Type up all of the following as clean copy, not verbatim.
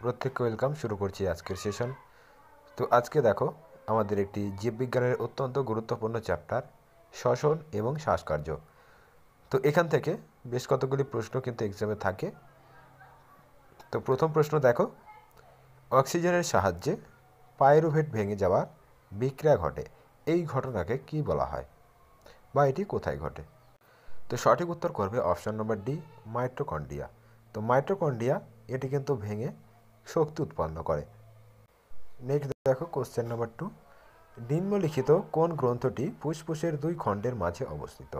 প্রত্যেককে ওয়েলকাম। শুরু করছি আজকের সেশন। তো আজকে দেখো আমাদের একটি জীববিজ্ঞানের অত্যন্ত গুরুত্বপূর্ণ চ্যাপ্টার শ্বসন এবং শ্বাসকার্য। তো এখান থেকে বেশ কতগুলি প্রশ্ন কিন্তু এক্সামে থাকে। তো প্রথম প্রশ্ন দেখো, অক্সিজেনের সাহায্যে পাইরুভেট ভেঙে যাওয়ার বিক্রিয়া ঘটে, এই ঘটনাকে কি বলা হয় বা এটি কোথায় ঘটে? তো সঠিক উত্তর করবে অপশন নম্বর ডি, মাইটোকন্ড্রিয়া। তো মাইটোকন্ড্রিয়া এটি কিন্তু ভেঙে শক্তি উৎপন্ন করে। নেক্সট দেখো কোশ্চেন নাম্বার 2, নিম্নলিখিত কোন গ্রন্থটি ফুসফুসের দুই খণ্ডের মাঝে অবস্থিত?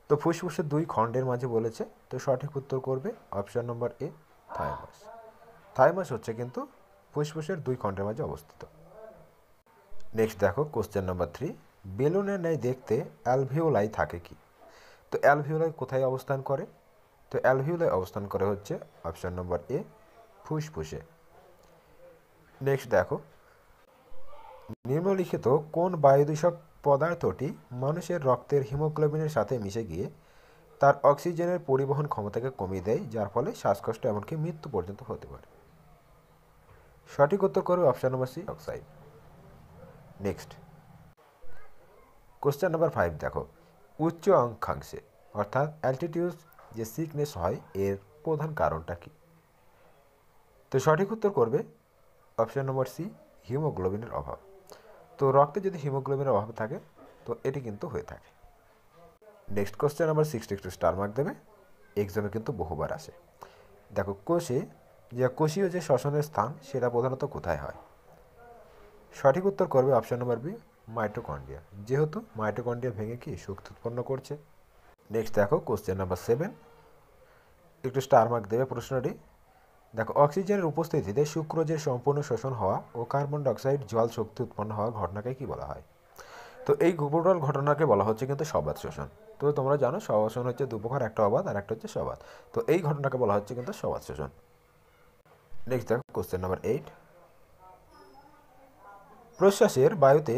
তো ফুসফুসের দুই খণ্ডের মাঝে বলেছে, তো সঠিক উত্তর করবে অপশন নম্বর এ, থাইমাস। থাইমাস হচ্ছে কিন্তু ফুসফুসের দুই খণ্ডের মাঝে অবস্থিত। নেক্সট দেখো কোশ্চেন নাম্বার 3, বেলুনের ন্যায় দেখতে অ্যালভিওলাই থাকে কি? তো অ্যালভিওলাই কোথায় অবস্থান করে? তো অ্যালভিওলাই অবস্থান করে হচ্ছে অপশন নম্বর এ, ফুসফুসে। নেক্সট দেখো, নিম্নলিখিত কোন বায়ুদূষক পদার্থটি মানুষের রক্তের হিমোগ্লোবিনের সাথে মিশে গিয়ে তার অক্সিজেনের পরিবহন ক্ষমতাকে কমিয়ে দেয়, যার ফলে শ্বাসকষ্ট এমনকি মৃত্যু পর্যন্ত হতে পারে? সঠিক উত্তর করবে option number C, oxide. Next question number 5 দেখো, উচ্চ অক্ষাংশে অর্থাৎ অ্যালটিটিউড যে সিকনেস হয় এর প্রধান কারণটা কি? তো সঠিক উত্তর করবে অপশন নম্বর সি, হিমোগ্লোবিনের অভাব। তো রক্তে যদি হিমোগ্লোবিনের অভাব থাকে তো এটি কিন্তু হয়ে থাকে। নেক্সট কোশ্চেন নাম্বার 6 একটু স্টার মার্ক দেবে, এক্সামে কিন্তু বহুবার আসে। দেখো কোষীয় যে শ্বসনের স্থান সেটা প্রধানত কোথায় হয়? সঠিক উত্তর করবে অপশন নম্বর বি, মাইটোকন্ড্রিয়া, যেহেতু মাইটোকন্ড্রিয়া ভেঙে কি শক্তি উৎপন্ন করছে। নেক্সট দেখো কোশ্চেন নাম্বার 7, একটু স্টার মার্ক দেবে প্রশ্নটি। দেখো, অক্সিজেনের উপস্থিতিতে শুক্রোজের সম্পূর্ণ শোষণ হওয়া ও কার্বন ডাইঅক্সাইড জল শক্তি উৎপন্ন হওয়া ঘটনাকে কি বলা হয়? তো এই টোটাল ঘটনাকে বলা হচ্ছে কিন্তু সবাত শোষণ। তো তোমরা জানো সবাত শোষণ হচ্ছে দুপ্রকার, একটা অবাত আর একটা হচ্ছে সবাত। তো এই ঘটনাকে বলা হচ্ছে কিন্তু সবাত শোষণ। নেক্সট দেখো কোশ্চেন নাম্বার 8, প্রশ্বাসের বায়ুতে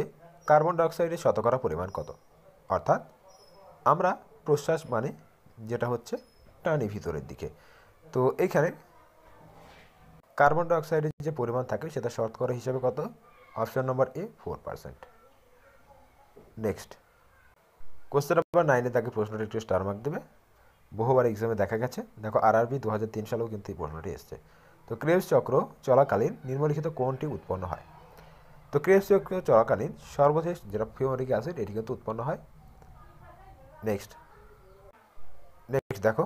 কার্বন ডাইঅক্সাইডের শতকরা পরিমাণ কত? অর্থাৎ আমরা প্রশ্বাস মানে যেটা হচ্ছে টানি ভিতরের দিকে, তো এইখানে কার্বন ডাইঅক্সাইডের যে পরিমাণ থাকে সেটা শতকরা হিসাবে কত? অপশন নম্বর এ, 4%। নেক্সট কোশ্চেন নাম্বার 9 তাকে প্রশ্নটি একটু স্টার মার্ক দেবে, বহুবার এক্সামে দেখা গেছে। দেখো আরআরবি 2003 সালেও কিন্তু এই প্রশ্নটি এসছে। তো ক্রেবস চক্র চলাকালীন নিম্নলিখিত কোনটি উৎপন্ন হয়? তো ক্রেবস চক্র চলাকালীন সর্বশেষ যেটা ফিউরিক অ্যাসিড এটি কিন্তু উৎপন্ন হয়। নেক্সট দেখো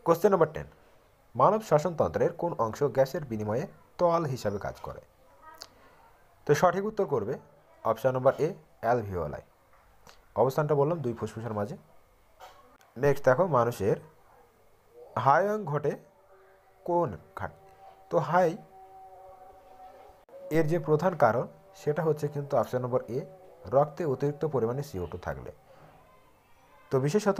কোশ্চেন নাম্বার 10, মানব শ্বসনতন্ত্রের কোন অংশ গ্যাসের বিনিময়ে তল হিসাবে কাজ করে? তো সঠিক উত্তর করবে অপশন নম্বর এ, অ্যালভিওলাই। অবস্থানটা বললাম দুই ফুসফুসের মাঝে। নেক্সট দেখো, মানুষের হাইয়ং ঘটে কোন ঘাট? তো হাই এর যে প্রধান কারণ সেটা হচ্ছে কিন্তু অপশন নম্বর এ, রক্তে অতিরিক্ত পরিমাণে CO2 থাকলে। তো বিশেষত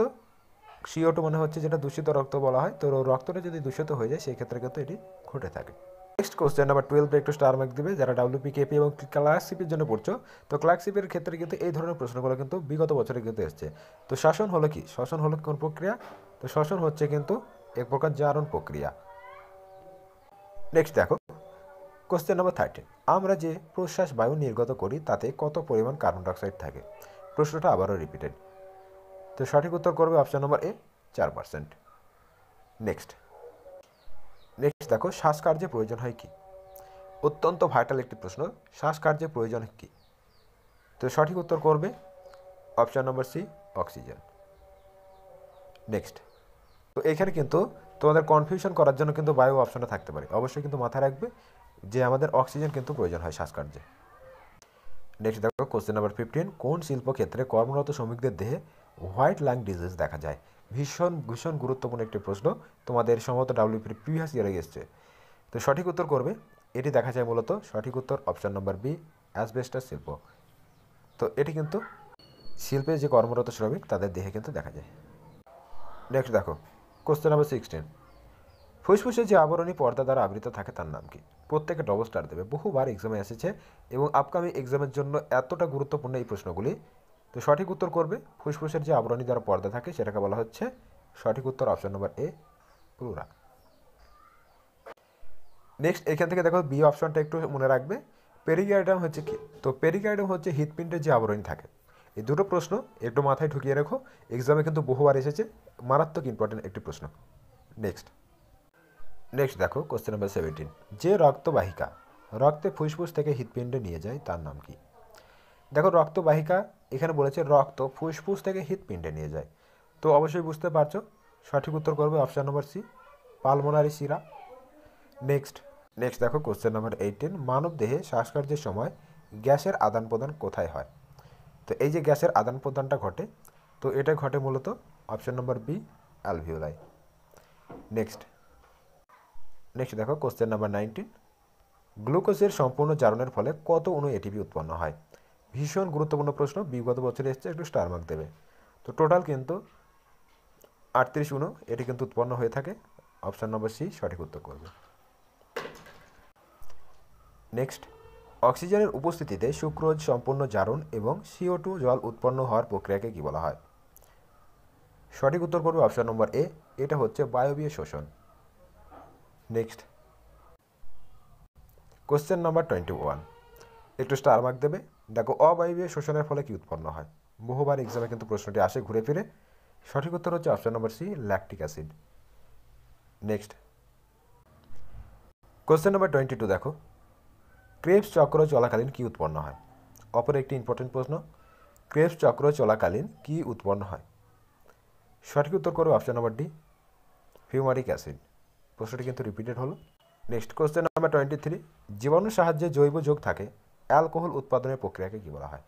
CO2 মানে হচ্ছে যেটা দূষিত রক্ত বলা হয়, তো রক্তটা যদি দূষিত হয়ে যায় সেই ক্ষেত্রে কিন্তু এটি ঘটে থাকে। নেক্সট কোশ্চেন নাম্বার 12 একটু স্টার মার্ক দিবে যারা WP, KP এবং ক্লার্কশিপের জন্য পড়ছো। তো ক্লার্কশিপের ক্ষেত্রে কিন্তু এই ধরনের প্রশ্নগুলো কিন্তু বিগত বছরে কিন্তু এসছে। তো শ্বসন হলো কি? শ্বসন হলো কোন প্রক্রিয়া? তো শ্বসন হচ্ছে কিন্তু এক প্রকার জারণ প্রক্রিয়া। নেক্সট দেখো কোশ্চেন নাম্বার 13, আমরা যে প্রশ্বাস বায়ু নির্গত করি তাতে কত পরিমাণ কার্বন ডাইঅক্সাইড থাকে? প্রশ্নটা আবারও রিপিটেড। তো সঠিক উত্তর করবে অপশন নম্বর এ, 4%। নেক্সট দেখো, শ্বাসকার্যে প্রয়োজন হয় কি? অত্যন্ত ভাইটাল একটি প্রশ্ন, শ্বাসকার্যে প্রয়োজন কি? তো সঠিক উত্তর করবে option number C, oxygen. Next তো এখানে কিন্তু তোমাদের কনফিউশন করার জন্য কিন্তু বায়ু অপশনটা থাকতে পারে, অবশ্যই কিন্তু মাথায় রাখবে যে আমাদের অক্সিজেন কিন্তু প্রয়োজন হয় শ্বাসকার্যে। নেক্সট দেখো কোশ্চেন নাম্বার 15, কোন শিল্পক্ষেত্রে কর্মরত শ্রমিকদের দেহে হোয়াইট লাং ডিজিজ দেখা যায়? ভীষণ ভীষণ গুরুত্বপূর্ণ একটি প্রশ্ন, তোমাদের সম্ভবত WP প্রিভিয়াস ইয়ারে এসছে। তো সঠিক উত্তর করবে, এটি দেখা যায় মূলত সঠিক উত্তর অপশন নম্বর বি, অ্যাসবেস্টস শিল্প। তো এটি কিন্তু শিল্পে যে কর্মরত শ্রমিক তাদের দেহে কিন্তু দেখা যায়। নেক্সট দেখো কোশ্চেন নাম্বার 16, ফুসফুসে যে আবরণী পর্দা দ্বারা আবৃত থাকে তার নাম কি? প্রত্যেকে ডবল স্টার দেবে, বহুবার এক্সামে এসেছে এবং আপকামিং এক্সামের জন্য এতটা গুরুত্বপূর্ণ এই প্রশ্নগুলি। তো সঠিক উত্তর করবে ফুসফুসের যে আবরণী দ্বারা পর্দা থাকে সেটাকে বলা হচ্ছে সঠিক উত্তর অপশন নম্বর এ, প্লুরা। নেক্সট এখান থেকে দেখো বি অপশনটা একটু মনে রাখবে। পেরিকার্ডিয়াম হচ্ছে কি? তো পেরিকার্ডিয়াম হচ্ছে হৃৎপিণ্ডের যে আবরণী থাকে। এই দুটো প্রশ্ন একটু মাথায় ঢুকিয়ে রাখো, এক্সামে কিন্তু বহুবার এসেছে, মারাত্মক ইম্পর্টেন্ট একটি প্রশ্ন। নেক্সট দেখো কোশ্চেন নাম্বার 17। যে রক্তবাহিকা রক্তে ফুসফুস থেকে হৃৎপিণ্ডে নিয়ে যায় তার নাম কি? দেখো রক্তবাহিকা এখানে বলেছে রক্ত ফুসফুস থেকে হৃৎপিণ্ডে নিয়ে যায়, তো অবশ্যই বুঝতে পারছো সঠিক উত্তর করবে অপশান নম্বর সি, পালমোনারি শিরা। নেক্সট দেখো কোশ্চেন নাম্বার 18। মানব দেহে শ্বাসকার্যের সময় গ্যাসের আদান প্রদান কোথায় হয়? তো এই যে গ্যাসের আদান প্রদানটা ঘটে, তো এটা ঘটে মূলত option number B, alveoli. Next দেখো কোশ্চেন নাম্বার 19। গ্লুকোজের সম্পূর্ণ জারণের ফলে কত অণু এটিপি উৎপন্ন হয়? ভীষণ গুরুত্বপূর্ণ প্রশ্ন, বিগত বছরে এসছে, একটু স্টার মার্ক দেবে। তো টোটাল কিন্তু 38 অণু এটি কিন্তু উৎপন্ন হয়ে থাকে, অপশান নম্বর সি সঠিক উত্তর করবে। নেক্সট অক্সিজেনের উপস্থিতিতে সুক্রোজ সম্পূর্ণ জারণ এবং CO2 জল উৎপন্ন হওয়ার প্রক্রিয়াকে কী বলা হয়? সঠিক উত্তর করবে অপশান নম্বর এ, এটা হচ্ছে বায়বীয় শোষণ। নেক্সট কোশ্চেন নাম্বার 21, একটু স্টার মার্ক দেবে। দেখো অবায়বীয় শোষণের ফলে কি উৎপন্ন হয়? বহুবার এক্সামে কিন্তু প্রশ্নটি আসে ঘুরে ফিরে। সঠিক উত্তর হচ্ছে option number C, lactic acid. Next question number 22 দেখো ক্রেবস চক্র চলাকালীন কি উৎপন্ন হয়? অপর একটি ইম্পর্টেন্ট প্রশ্ন, ক্রেবস চক্র চলাকালীন কি উৎপন্ন হয়? সঠিক উত্তর করবে option number D, fumaric acid. প্রশ্নটি কিন্তু রিপিটেড হলো। Next question number 23। জীবাণুর সাহায্যে জৈব যৌগ থাকে অ্যালকোহল উৎপাদনের প্রক্রিয়াকে কী বলা হয়?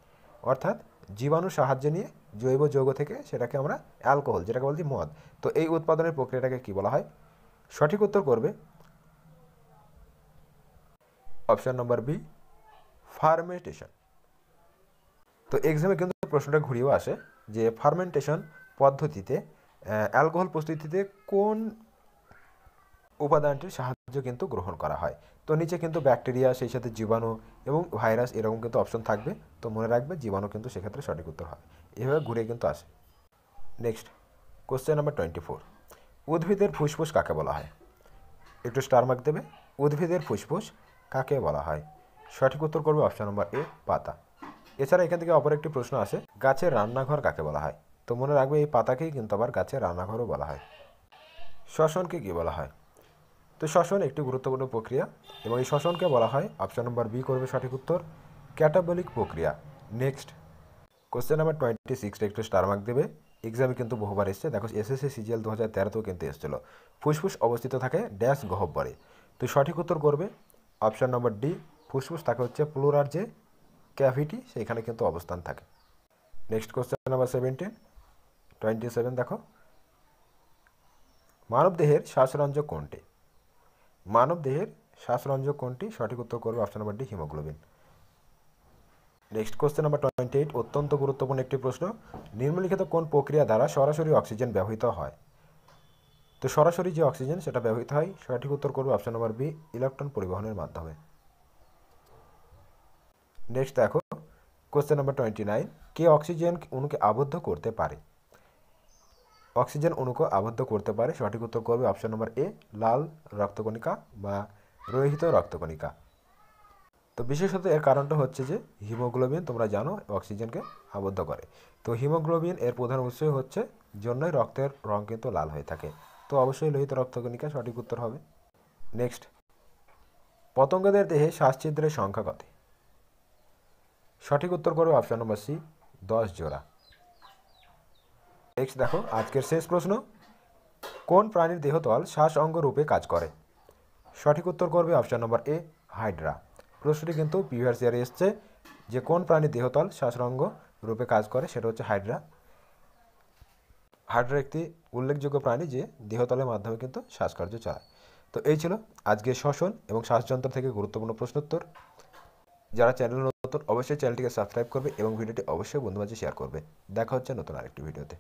অর্থাৎ জীবাণুর সাহায্যে নিয়ে জৈব যৌগ থেকে সেটাকে আমরা অ্যালকোহল, যেটাকে বলছি মদ, তো এই উৎপাদনের প্রক্রিয়াটাকে কী বলা হয়? সঠিক উত্তর করবে অপশান নম্বর বি, ফার্মেন্টেশন। তো এক্সামে কিন্তু প্রশ্নটা ঘুরিয়েও আসে যে ফার্মেন্টেশন পদ্ধতিতে অ্যালকোহল প্রস্তুতিতে কোন উপাদানটির সাহায্য কিন্তু গ্রহণ করা হয়? তো নিচে কিন্তু ব্যাকটেরিয়া, সেই সাথে জীবাণু এবং ভাইরাস এরকম কিন্তু অপশন থাকবে, তো মনে রাখবে জীবাণু কিন্তু সেক্ষেত্রে সঠিক উত্তর হয়। এভাবে ঘুরে কিন্তু আসে। Next question number 24। উদ্ভিদের ফুসফুস কাকে বলা হয়? একটু স্টার মার্ক দেবে। উদ্ভিদের ফুসফুস কাকে বলা হয়? সঠিক উত্তর করবে অপশান নম্বর এ, পাতা। এছাড়া এখান থেকে অপর একটি প্রশ্ন আসে, গাছের রান্নাঘর কাকে বলা হয়? তো মনে রাখবে এই পাতাকেই কিন্তু আবার গাছের রান্নাঘরও বলা হয়। শ্বসনকে কী বলা হয়? তো শ্বসন একটি গুরুত্বপূর্ণ প্রক্রিয়া এবং এই শ্বসনকে বলা হয়, অপশান নম্বর বি করবে সঠিক উত্তর, ক্যাটাবলিক প্রক্রিয়া। নেক্সট কোশ্চেন নাম্বার 26 একটু স্টার মার্ক দেবে। এক্সামে কিন্তু বহুবার এসছে, দেখো SSC CGL 2013তেও কিন্তু এসেছিল। ফুসফুস অবস্থিত থাকে ড্যাশ গহ্বরে। তো সঠিক উত্তর করবে অপশান নম্বর ডি, ফুসফুস থাকে হচ্ছে প্লুরার যে ক্যাভিটি সেইখানে কিন্তু অবস্থান থাকে। নেক্সট কোশ্চেন নাম্বার 27 দেখো মানবদেহের শ্বাসরঞ্জক কোনটি? মানবদেহের শ্বাসরঞ্জক কোনটি? সঠিক উত্তর করবে option number D, haemoglobin. Next question number 28 অত্যন্ত গুরুত্বপূর্ণ একটি প্রশ্ন, নিম্নলিখিত কোন প্রক্রিয়া দ্বারা সরাসরি অক্সিজেন ব্যবহৃত হয়? তো সরাসরি যে অক্সিজেন সেটা ব্যবহৃত হয়, সঠিক উত্তর করবে অপশান নম্বর বি, ইলেকট্রন পরিবহনের মাধ্যমে। নেক্সট দেখো কোশ্চেন নাম্বার 29। কে অক্সিজেন অণুকে আবদ্ধ করতে পারে? অক্সিজেন অণুকে আবদ্ধ করতে পারে, সঠিক উত্তর করবে অপশান নম্বর এ, লাল রক্তকণিকা বা রোহিত রক্তকণিকা। তো বিশেষত এর কারণটা হচ্ছে যে হিমোগ্লোবিন তোমরা জানো অক্সিজেনকে আবদ্ধ করে, তো হিমোগ্লোবিন এর প্রধান উৎসই হচ্ছে জন্যই রক্তের রং কিন্তু লাল হয়ে থাকে, তো অবশ্যই লোহিত রক্তকণিকা সঠিক উত্তর হবে। নেক্সট পতঙ্গদের দেহে শ্বাসছিদ্রের সংখ্যা কত? সঠিক উত্তর করবে অপশান নম্বর সি, 10 জোড়া। নেক্সট দেখো আজকের শেষ প্রশ্ন, কোন প্রাণীর দেহতল শ্বাস অঙ্গ রূপে কাজ করে? সঠিক উত্তর করবে অপশান নম্বর এ, হাইড্রা। প্রশ্নটি কিন্তু প্রিভিয়াস ইয়ারে এসছে যে কোন প্রাণীর দেহতল শ্বাসরঙ্গ রূপে কাজ করে, সেটা হচ্ছে হাইড্রা। হাইড্রা একটি উল্লেখযোগ্য প্রাণী যে দেহতলের মাধ্যমে কিন্তু শ্বাসকার্য চালায়। তো এই ছিল আজকে শ্বসন এবং শ্বাসযন্ত্র থেকে গুরুত্বপূর্ণ প্রশ্নোত্তর। যারা চ্যানেল নতুন অবশ্যই চ্যানেলটিকে সাবস্ক্রাইব করবে এবং ভিডিওটি অবশ্যই বন্ধুদের মাঝে শেয়ার করবে। দেখা হচ্ছে নতুন আরেকটি ভিডিওতে।